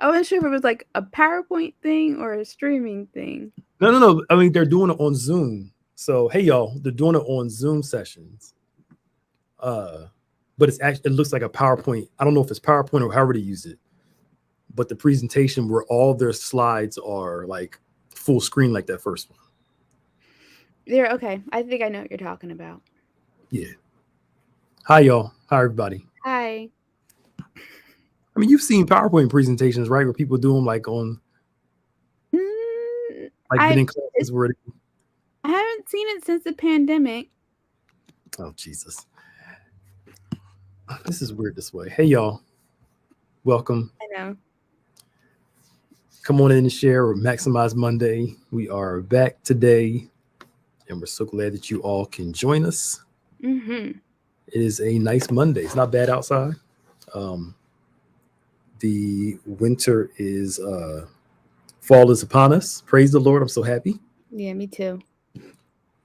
I wasn't sure if it was like a PowerPoint thing or a streaming thing. No. I mean, they're doing it on Zoom. So hey, y'all, they're doing it on Zoom sessions. Uh, but it's actually it looks like a PowerPoint. I don't know if it's PowerPoint or however to use it. But the presentation where all their slides are like full screen, like that first one. There, okay. I think I know what you're talking about. Yeah. Hi, y'all. Hi, everybody. Hi. I mean, you've seen PowerPoint presentations, right? Where people do them like on Mm, like been I in classes where. I haven't seen it since the pandemic. Oh Jesus, this is weird this way. Hey, y'all. Welcome. I know. Come on in and share or maximize Monday. We are back today, and we're so glad that you all can join us. Mm-hmm. It is a nice Monday. It's not bad outside. Um, the winter is fall is upon us. Praise the Lord. I'm so happy. Yeah, me too.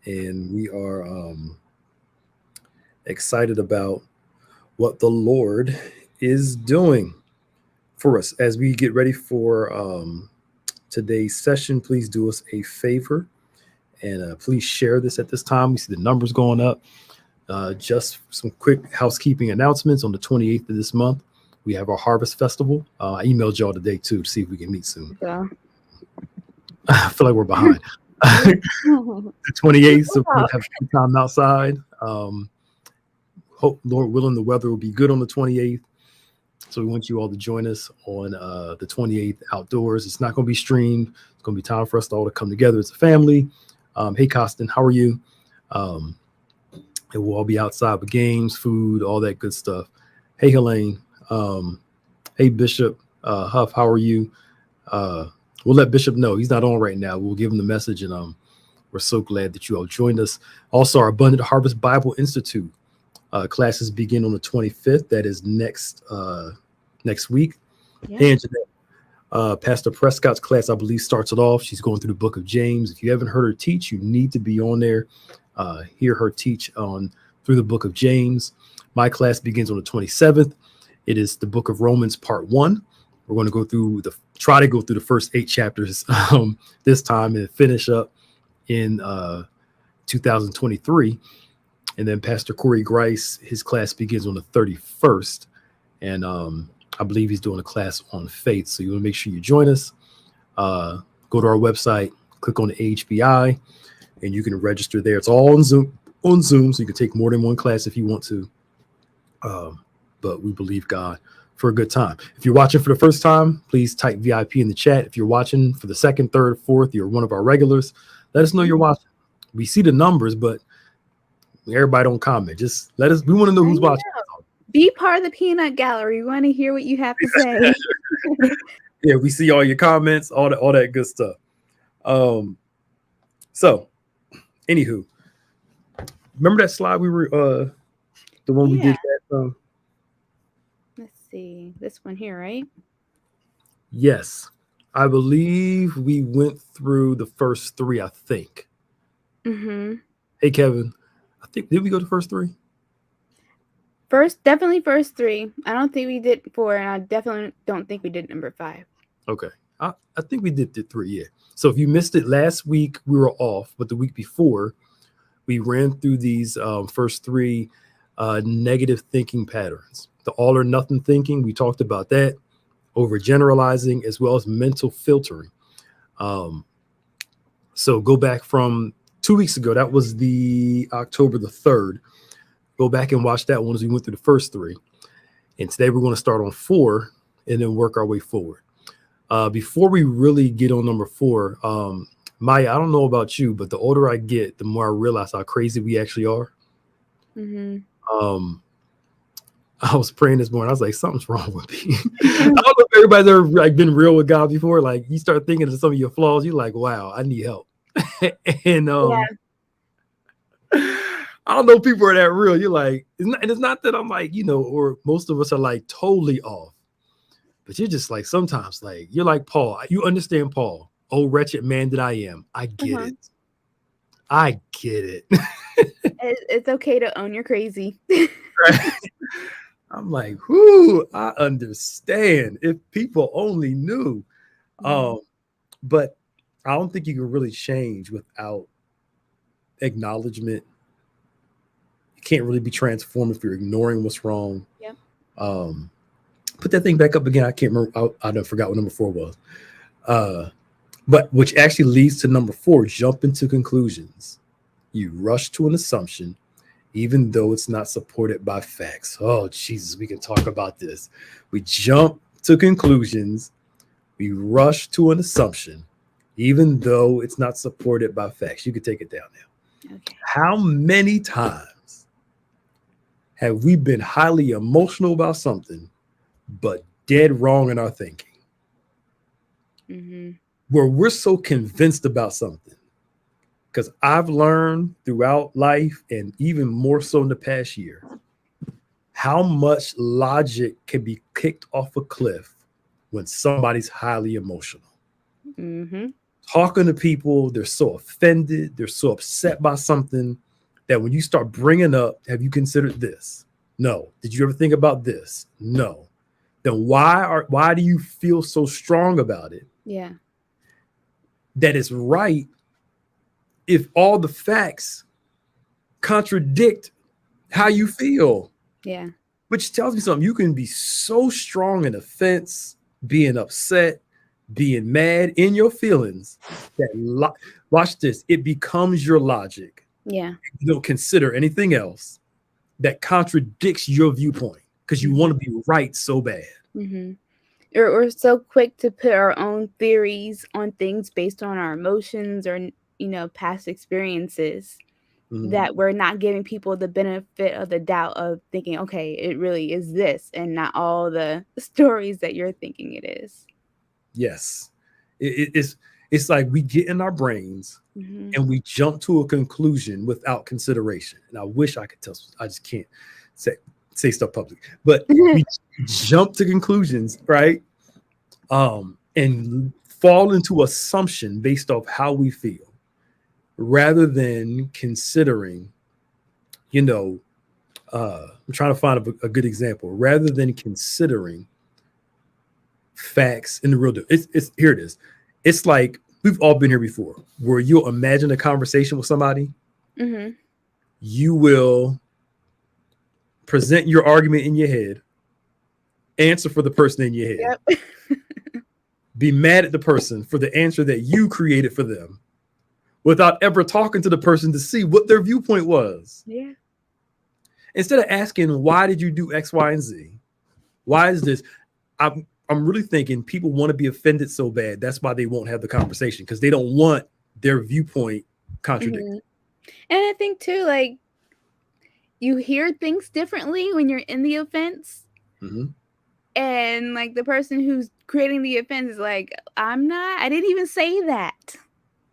And we are excited about what the Lord is doing for us as we get ready for today's session. Please do us a favor and please share this at this time. We see the numbers going up. Just some quick housekeeping announcements. On the 28th of this month, we have our Harvest Festival. I emailed y'all today too to see if we can meet soon. So. I feel like we're behind. The 28th, so we'll have some time outside. Hope, Lord willing, the weather will be good on the 28th. So we want you all to join us on the 28th outdoors. It's not going to be streamed. It's going to be time for us all to come together as a family. Hey, Costin, how are you? And we'll all be outside with games, food, all that good stuff. Hey, Helene. Hey, Bishop Huff, how are you? We'll let Bishop know. He's not on right now. We'll give him the message, and we're so glad that you all joined us. Also, our Abundant Harvest Bible Institute classes begin on the 25th. That is next week. Yeah. Hey, Jeanette, Pastor Prescott's class, I believe, starts it off. She's going through the book of James. If you haven't heard her teach, you need to be on there. Hear her teach on through the book of James. My class begins on the 27th. It is the book of Romans, part 1. We're going to try to go through the first 8 chapters this time and finish up in 2023. And then Pastor Corey Grice, his class begins on the 31st. And I believe he's doing a class on faith. So you want to make sure you join us. Go to our website, click on the HBI, and you can register there. It's all on Zoom, so you can take more than one class if you want to. But we believe God for a good time. If you're watching for the first time, please type VIP in the chat. If you're watching for the second, third, fourth, you're one of our regulars, let us know you're watching. We see the numbers, but everybody don't comment. Just let us. We want to know who's watching. Be part of the peanut gallery. We want to hear what you have to say. Yeah, we see all your comments, all that good stuff. So, anywho, remember that slide we were the one we did that Let's see. This one here, right? Yes. I believe we went through the first 3, I think. Mm-hmm. Hey, Kevin. I think, did we go to first 3? Definitely first 3. I don't think we did 4, and I definitely don't think we did number 5. Okay. I think we did the 3, yeah. So if you missed it last week, we were off. But the week before, we ran through these first 3 negative thinking patterns. The all or nothing thinking, we talked about that. Overgeneralizing, as well as mental filtering. So go back from 2 weeks ago. That was the October the 3rd. Go back and watch that one as we went through the first 3. And today we're going to start on 4 and then work our way forward. Before we really get on number 4, Maya, I don't know about you, but the older I get, the more I realize how crazy we actually are. Mm-hmm. I was praying this morning. I was like, something's wrong with me. I don't know if everybody's ever like been real with God before. Like you start thinking of some of your flaws, you're like, wow, I need help. And I don't know if people are that real. You're like, it's not that I'm like, or most of us are like totally off. But you're just like sometimes like you're like Paul. You understand Paul. Oh, wretched man that I am. I get it. I get it. It's okay to own you're crazy. Right? I'm like, whoo, I understand. If people only knew. Mhm. But I don't think you can really change without acknowledgement. You can't really be transformed if you're ignoring what's wrong. Yep. Um, put that thing back up again. I can't remember. I don't forgot what number 4 was. Uh, but which actually leads to number 4, jump into conclusions. You rush to an assumption, even though it's not supported by facts. Oh, Jesus, we can talk about this. We jump to conclusions. We rush to an assumption, even though it's not supported by facts. You can take it down now. Okay. How many times have we been highly emotional about something, but dead wrong in our thinking? Mm-hmm. Where we're so convinced about something. Because I've learned throughout life, and even more so in the past year, how much logic can be kicked off a cliff when somebody's highly emotional. Mm-hmm. Talking to people, they're so offended, they're so upset by something that when you start bringing up, have you considered this? No. Did you ever think about this? No. Then why do you feel so strong about it? Yeah. That it's right if all the facts contradict how you feel. Yeah. Which tells me something. You can be so strong in offense, being upset, being mad in your feelings that watch this, it becomes your logic. Yeah. You don't consider anything else that contradicts your viewpoint because you want to be right so bad. Mm-hmm. We're so quick to put our own theories on things based on our emotions or past experiences, that we're not giving people the benefit of the doubt of thinking, okay, it really is this and not all the stories that you're thinking it is. Yes. It's like we get in our brains Mm-hmm. and we jump to a conclusion without consideration. And I wish I could tell, I just can't say stuff public, but we jump to conclusions, right? And fall into assumption based off how we feel rather than considering, I'm trying to find a good example, rather than considering facts in the real deal. It's here it is. It's like we've all been here before, where you'll imagine a conversation with somebody. Mm-hmm. You will present your argument in your head, answer for the person in your head, Yep. be mad at the person for the answer that you created for them without ever talking to the person to see what their viewpoint was. Yeah. Instead of asking, why did you do X, Y, and Z? Why is this? I'm really thinking people want to be offended so bad. That's why they won't have the conversation, because they don't want their viewpoint contradicted. Mm-hmm. And I think too, like, you hear things differently when you're in the offense. Mm-hmm. And like the person who's creating the offense is like, I didn't even say that.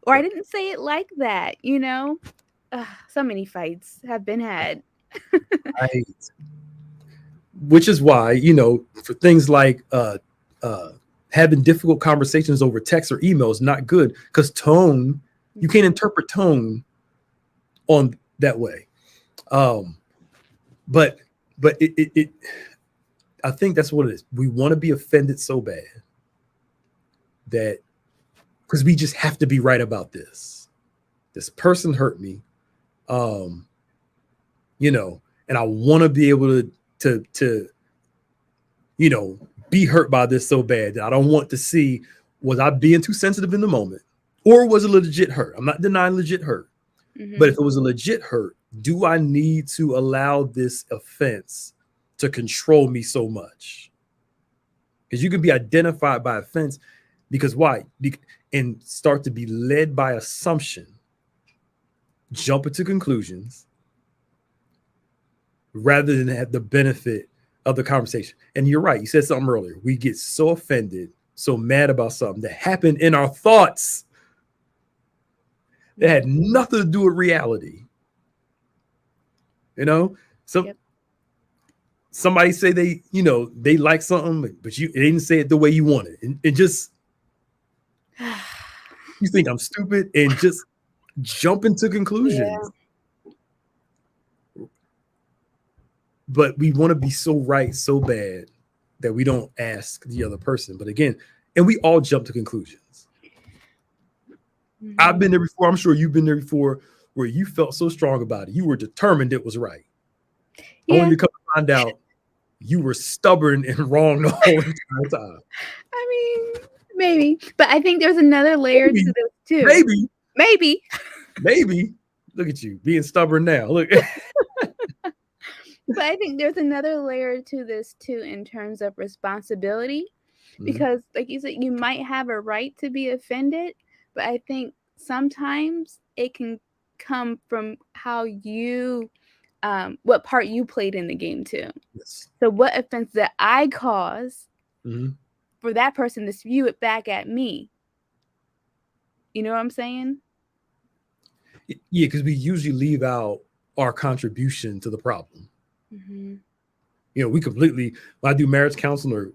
Or I didn't say it like that, so many fights have been had. Right. Which is why, for things like having difficult conversations over text or email is not good, because tone, you can't interpret tone on that way. But it I think that's what it is. We want to be offended so bad that because we just have to be right about this. This person hurt me, and I want to be able to be hurt by this so bad that I don't want to see, was I being too sensitive in the moment, or was it legit hurt? I'm not denying legit hurt, but if it was a legit hurt, do I need to allow this offense to control me so much? Because you can be identified by offense, because why? And start to be led by assumption, jump into conclusions, rather than have the benefit of the conversation. And you're right. You said something earlier. We get so offended, so mad about something that happened in our thoughts that had nothing to do with reality. Somebody say they like something, but they didn't say it the way you wanted. And just, you think I'm stupid and just jump into conclusions. but we want to be so right so bad that we don't ask the other person. But again, and we all jump to conclusions. Mhm. I've been there before. I'm sure you've been there before, where you felt so strong about it. You were determined it was right. Yeah. Only to come to find out you were stubborn and wrong the whole entire time. I mean, maybe. But I think there's another layer Maybe. to this too. Maybe. Maybe. Look at you being stubborn now. Look. But I think there's another layer to this too in terms of responsibility. Because like you said, you might have a right to be offended, but I think sometimes it can come from how you what part you played in the game too. Yes. So what offense that I cause Mhm. for that person to spew it back at me. You know what I'm saying? Yeah, because we usually leave out our contribution to the problem. Mhm. You know, we completely, when I do marriage counseling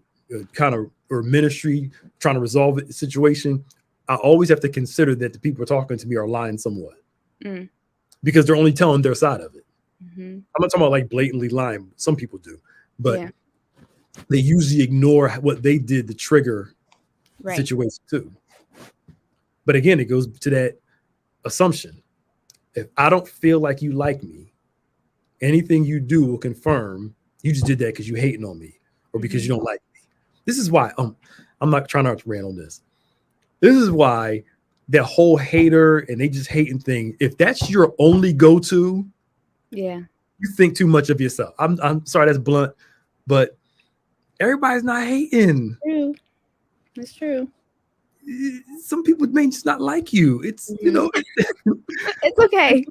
or ministry, trying to resolve a situation, I always have to consider that the people talking to me are lying somewhat because they're only telling their side of it. I'm not talking about like blatantly lying. Some people do, but they usually ignore what they did to trigger the situation too. But again, it goes to that assumption. If I don't feel like you like me, anything you do will confirm you just did that because you hating on me or because you don't like me. This is why I'm not trying to rant on this. This is why that whole hater and they just hating thing, if that's your only go-to, you think too much of yourself. I'm sorry, that's blunt, but everybody's not hating. True. It's true. Some people may just not like you. It's you know it's okay.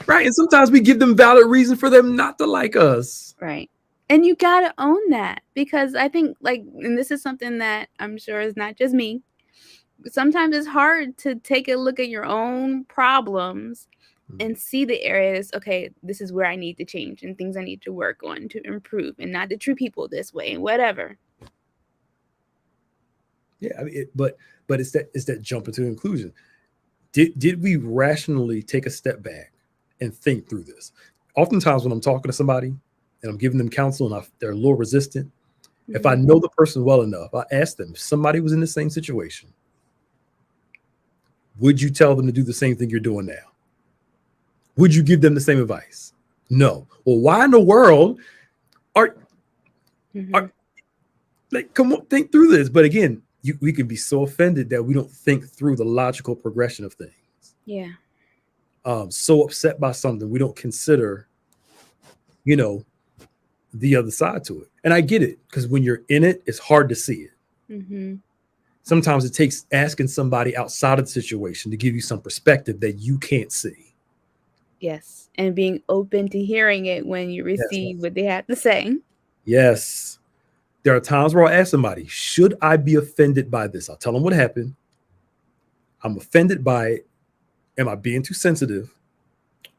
Right. And sometimes we give them valid reason for them not to like us. Right. And you got to own that because I think like, and this is something that I'm sure is not just me. Sometimes it's hard to take a look at your own problems and see the areas, okay, this is where I need to change and things I need to work on to improve and not to treat people this way and whatever. Yeah, I mean, but it's that jump into inclusion. Did we rationally take a step back and think through this? Oftentimes when I'm talking to somebody and I'm giving them counsel and they're a little resistant, if I know the person well enough, I ask them, if somebody was in the same situation, would you tell them to do the same thing you're doing now? Would you give them the same advice? No. Well, why in the world are like, come on, think through this. But again, we can be so offended that we don't think through the logical progression of things. Yeah. So upset by something, we don't consider, the other side to it. And I get it, because when you're in it, it's hard to see it. Sometimes it takes asking somebody outside of the situation to give you some perspective that you can't see. Yes. And being open to hearing it when you receive what they have to say. Yes. There are times where I'll ask somebody, should I be offended by this? I'll tell them what happened. I'm offended by it. Am I being too sensitive?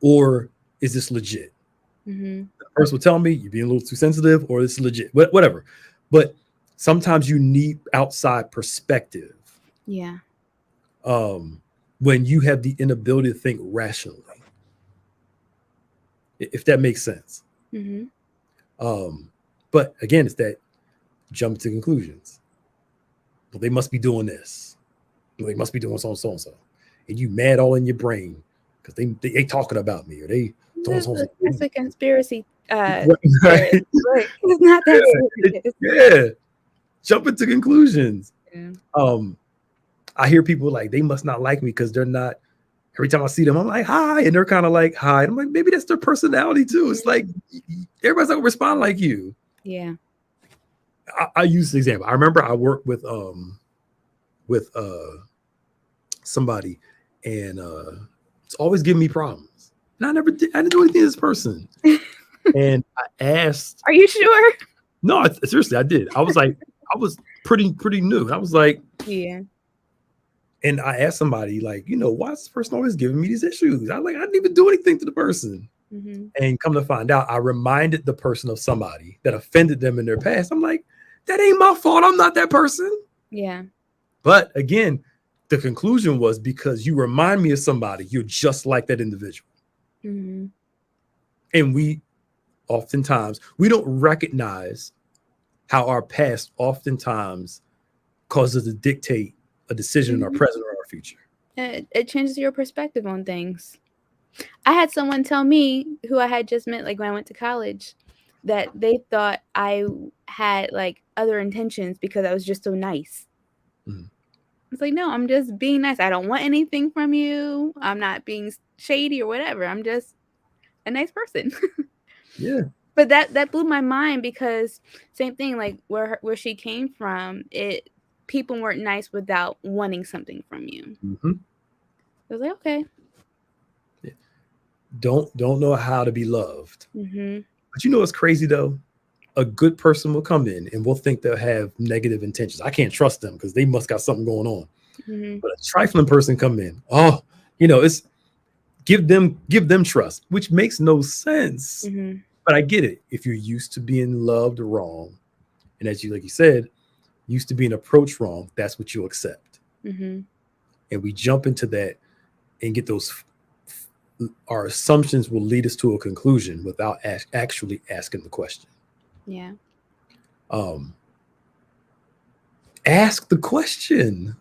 Or is this legit? The person will tell me you're being a little too sensitive or this is legit, whatever. But sometimes you need outside perspective. Yeah. When you have the inability to think rationally, if that makes sense. But again, it's that jump to conclusions. Well, they must be doing this. Well, they must be doing so and so and so. And you mad all in your brain because they talking about me or they doing so. That's a conspiracy. Right. It's not that serious. Yeah. Jump into conclusions. Yeah. I hear people like they must not like me because they're not. Every time I see them, I'm like, hi. And they're kind of like, hi. And I'm like, maybe that's their personality too. It's like everybody's not gonna respond like you. Yeah. I use this example. I remember I worked with somebody and it's always giving me problems. And I didn't do anything to this person. And I asked, are you sure? No, seriously, I did. I was like, I was pretty new. I was like, yeah. And I asked somebody, like, why is this person always giving me these issues? I didn't even do anything to the person. And come to find out, I reminded the person of somebody that offended them in their past. I'm like, that ain't my fault. I'm not that person. Yeah. But again, the conclusion was because you remind me of somebody, you're just like that individual. And oftentimes we don't recognize how our past oftentimes causes us to dictate a decision in our present or our future. It changes your perspective on things. I had someone tell me, who I had just met, like, when I went to college, that they thought I had, like, other intentions because I was just so nice. Mhm. It's like, "No, I'm just being nice. I don't want anything from you. I'm not being shady or whatever. I'm just a nice person." Yeah. But that blew my mind because same thing, like, where she came from, people weren't nice without wanting something from you. Mhm. I was like, "Okay." Yeah. Don't know how to be loved. Mhm. But you know what's crazy though? A good person will come in and we'll think they'll have negative intentions. I can't trust them because they must got something going on. Mhm. But a trifling person come in, oh, it's give them trust, which makes no sense. Mhm. But I get it. If you're used to being loved wrong, and as you like you said, used to being approached wrong, that's what you'll accept. Mhm. And we jump into that and get those. Our assumptions will lead us to a conclusion without actually asking the question. Yeah. Um, ask the question.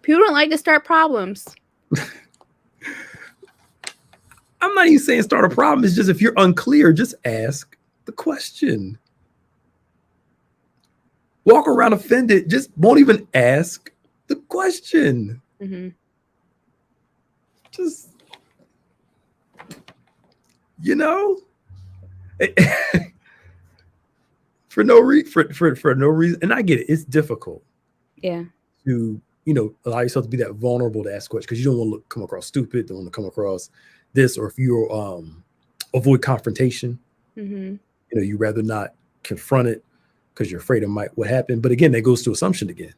People don't like to start problems. I'm not even saying start a problem. It's just if you're unclear, just ask the question. Walk around offended, just won't even ask the question. Mhm. Just, you know, for no reason. And I get it. It's difficult Yeah. to, allow yourself to be that vulnerable to ask questions because you don't want to come across stupid, don't want to come across this, or if you avoid confrontation, Mhm. you rather not confront it because you're afraid of what happened. But again, that goes to assumption again.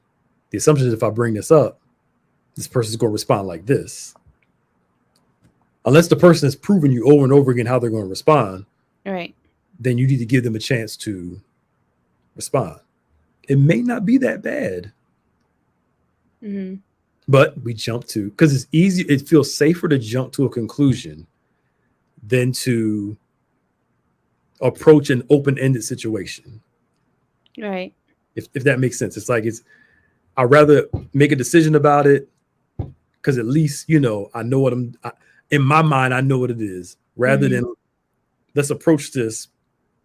The assumption is if I bring this up, this person's going to respond like this. Unless the person has proven you over and over again how they're going to respond, Right. then you need to give them a chance to respond. It may not be that bad. Mhm. But we jump to, because it's easy, it feels safer to jump to a conclusion than to approach an open-ended situation. Right. If that makes sense. It's like I'd rather make a decision about it because at least, I know what in my mind, I know what it is, rather than let's approach this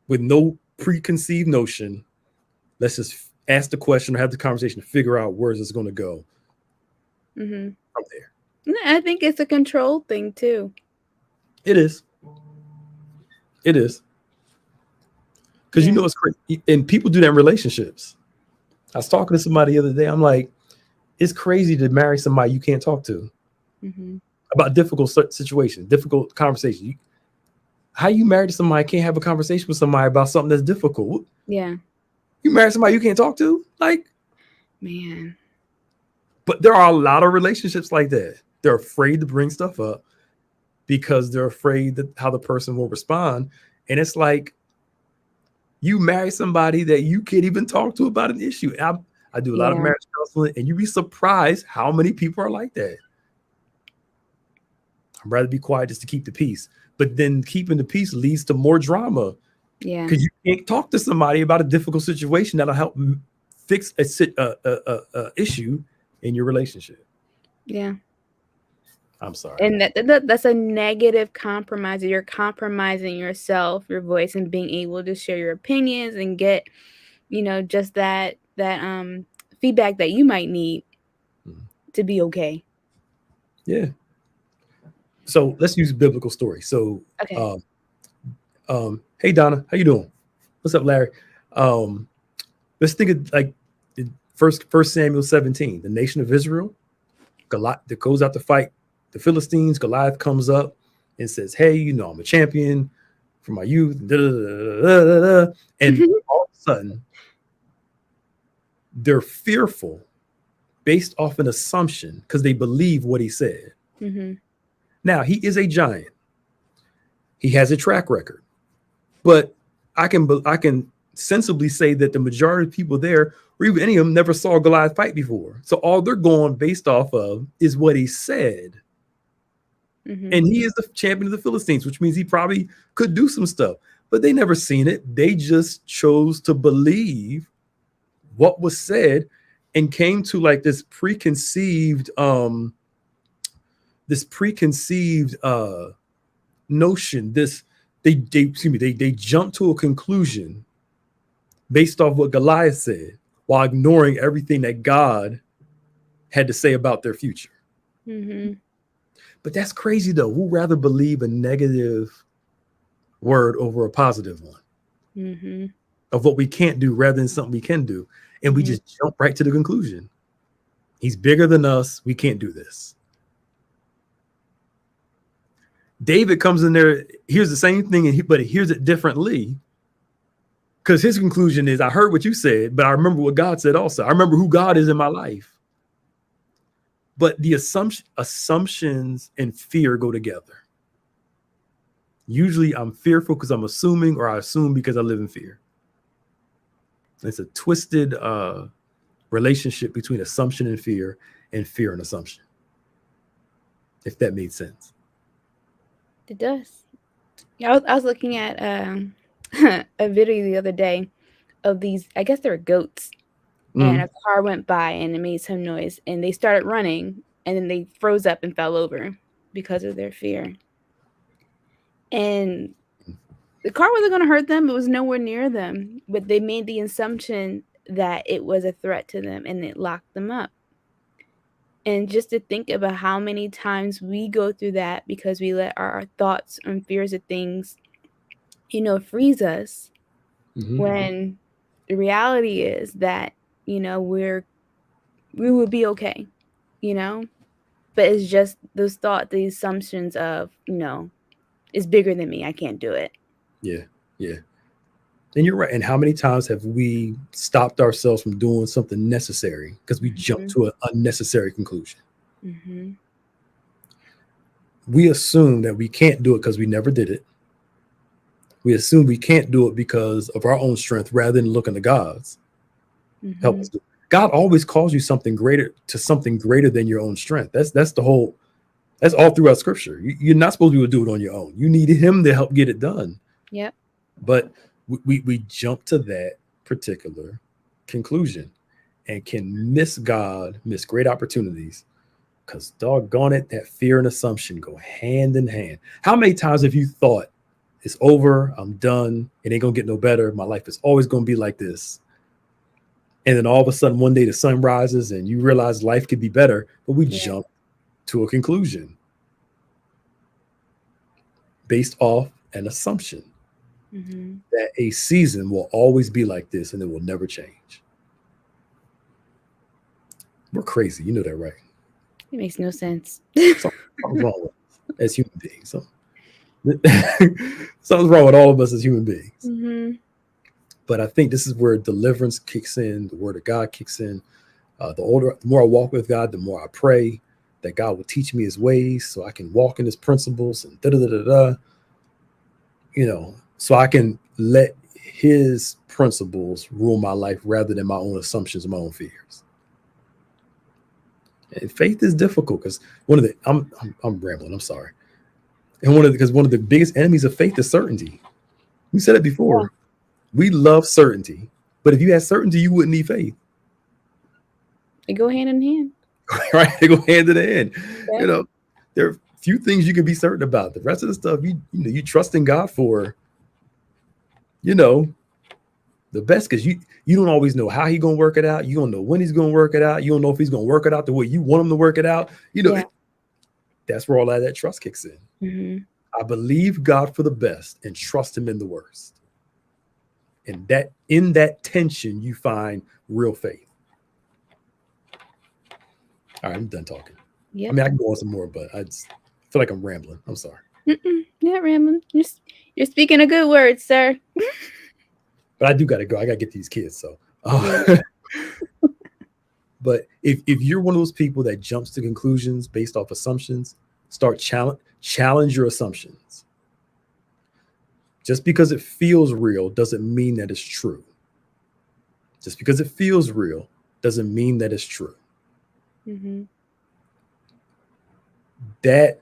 with no preconceived notion. Let's just ask the question or have the conversation to figure out where it's going to go Mhm. from there. I think it's a control thing too. It is. It is. Because Yeah. it's crazy. And people do that in relationships. I was talking to somebody the other day. I'm like, it's crazy to marry somebody you can't talk to about difficult situations, difficult conversations. How you married to somebody can't have a conversation with somebody about something that's difficult? Yeah. You married somebody you can't talk to? Like, Man. but there are a lot of relationships like that. They're afraid to bring stuff up because they're afraid that how the person will respond. And it's like, you marry somebody that you can't even talk to about an issue. I do a lot of marriage counseling, and you'd be surprised how many people are like that. I'd rather be quiet just to keep the peace. But then keeping the peace leads to more drama. Yeah. Because you can't talk to somebody about a difficult situation that'll help fix a issue in your relationship. Yeah. I'm sorry. And that's a negative compromise. You're compromising yourself, your voice, and being able to share your opinions and get, just that feedback that you might need to be okay. Yeah. So let's use a biblical story. So, Okay. Hey Donna, how you doing? What's up, Larry? Let's think of like First Samuel 17, the nation of Israel, Goliath that goes out to fight the Philistines. Goliath comes up and says, "Hey, I'm a champion from my youth." Da, da, da, da, da. And all of a sudden, they're fearful based off an assumption because they believe what he said. Now, he is a giant. He has a track record, but I can sensibly say that the majority of people there, or even any of them, never saw Goliath fight before. So all they're going based off of is what he said. And he is the champion of the Philistines, which means he probably could do some stuff, but they never seen it. They just chose to believe what was said and came to like this preconceived notion. They jumped to a conclusion based off what Goliath said while ignoring everything that God had to say about their future. But that's crazy though. We'd rather believe a negative word over a positive one of what we can't do rather than something we can do. And we just jump right to the conclusion. He's bigger than us. We can't do this. David comes in there, hears the same thing, but he hears it differently. Because his conclusion is, I heard what you said, but I remember what God said also. I remember who God is in my life. But the assumptions and fear go together. Usually I'm fearful because I'm assuming, or I assume because I live in fear. It's a twisted relationship between assumption and fear and assumption. If that made sense. It does. Yeah, I was looking at a video the other day of these, I guess they were goats, and a car went by and it made some noise and they started running and then they froze up and fell over because of their fear. And the car wasn't going to hurt them. It was nowhere near them, but they made the assumption that it was a threat to them and it locked them up. And just to think about how many times we go through that because we let our thoughts and fears of things, freeze us, when the reality is that, we would be okay, but it's just those thoughts, the assumptions of, it's bigger than me. I can't do it. Yeah. Yeah. And you're right. And how many times have we stopped ourselves from doing something necessary because we jumped to an unnecessary conclusion? We assume that we can't do it because we never did it. We assume we can't do it because of our own strength rather than looking to God's. Help us do it. God always calls you something greater than your own strength. That's all throughout scripture. You're not supposed to be able to do it on your own. You need him to help get it done. Yep. But we jump to that particular conclusion and can miss God, miss great opportunities, because doggone it, that fear and assumption go hand in hand. How many times have you thought, it's over, I'm done, it ain't gonna get no better, my life is always gonna be like this? And then all of a sudden one day the sun rises and you realize life could be better, but we jump to a conclusion based off an assumption that a season will always be like this and it will never change. We're crazy. You know that, right? It makes no sense. Something's wrong with us as human beings. Something's wrong with all of us as human beings. But I think this is where deliverance kicks in. The word of God kicks in. The more I walk with God, the more I pray that God will teach me his ways so I can walk in his principles and so I can let his principles rule my life rather than my own assumptions and my own fears. And faith is difficult because I'm rambling, I'm sorry. And one of the biggest enemies of faith is certainty. We said it before. Yeah. We love certainty, but if you had certainty, you wouldn't need faith. They go hand in hand. Right? They go hand in hand. Yeah. There are few things you can be certain about. The rest of the stuff you trust in God for, the best, because you don't always know how he's gonna work it out. You don't know when he's gonna work it out. You don't know if he's gonna work it out the way you want him to work it out. That's where all of that trust kicks in. I believe God for the best and trust him in the worst. And that in that tension, you find real faith. All right, I'm done talking. Yep. I mean, I can go on some more, but I just feel like I'm rambling. I'm sorry. Not rambling. You're speaking a good word, sir. But I do got to go. I got to get these kids. So, but if you're one of those people that jumps to conclusions based off assumptions, start challenge your assumptions. Just because it feels real doesn't mean that it's true. Just because it feels real doesn't mean that it's true. That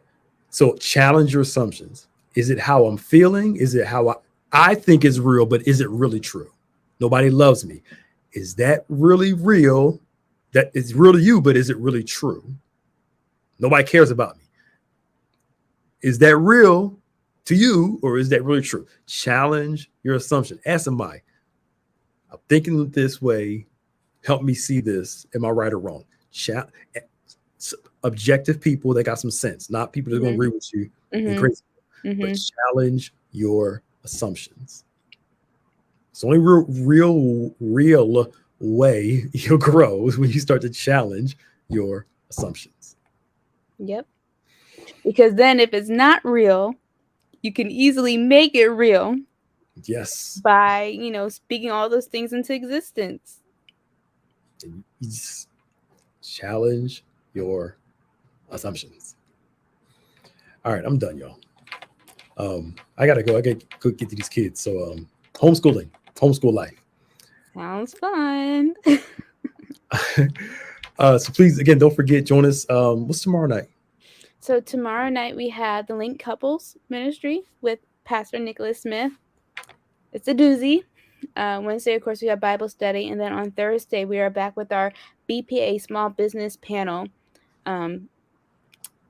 So challenge your assumptions. Is it how I'm feeling? Is it how I think is real, but is it really true? Nobody loves me. Is that really real? That is real to you, but is it really true? Nobody cares about me. Is that real to you, or is that really true? Challenge your assumption. Ask somebody, I'm thinking this way. Help me see this. Am I right or wrong? Objective people that got some sense, not people that are going to agree with you and crazy, but challenge your assumptions. It's the only real way you'll grow is when you start to challenge your assumptions. Yep. Because then if it's not real, you can easily make it real. Yes. By, speaking all those things into existence. Challenge your assumptions. All right, I'm done, y'all. I gotta go. I gotta go get to these kids. So homeschool life. Sounds fun. So please, again, don't forget, join us. What's tomorrow night? So tomorrow night we have the Link Couples Ministry with Pastor Nicholas Smith. It's a doozy. Wednesday, of course, we have Bible study. And then on Thursday, we are back with our BPA small business panel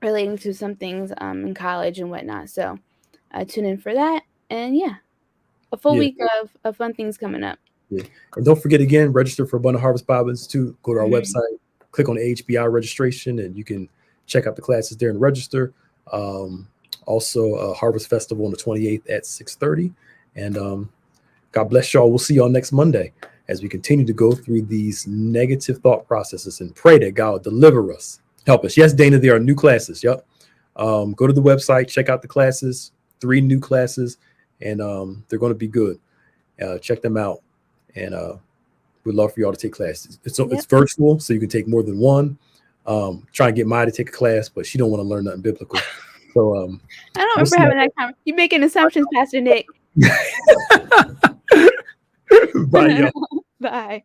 relating to some things in college and whatnot. So tune in for that. And a full week of fun things coming up. Yeah. And don't forget, again, register for Abundant Harvest Bible Institute. Go to our website, click on the HBI registration, and you can check out the classes there and register. Also, Harvest Festival on the 28th at 6:30. And God bless y'all. We'll see y'all next Monday as we continue to go through these negative thought processes and pray that God will deliver us, help us. Yes, Dana, there are new classes. Yep. Go to the website, check out the classes, 3 new classes, and they're going to be good. Check them out. And we'd love for y'all to take classes. It's virtual, so you can take more than one. Try and get Maya to take a class, but she don't want to learn nothing biblical. So I don't remember having that conversation. You're making assumptions, Pastor Nick. Bye, y'all. Bye.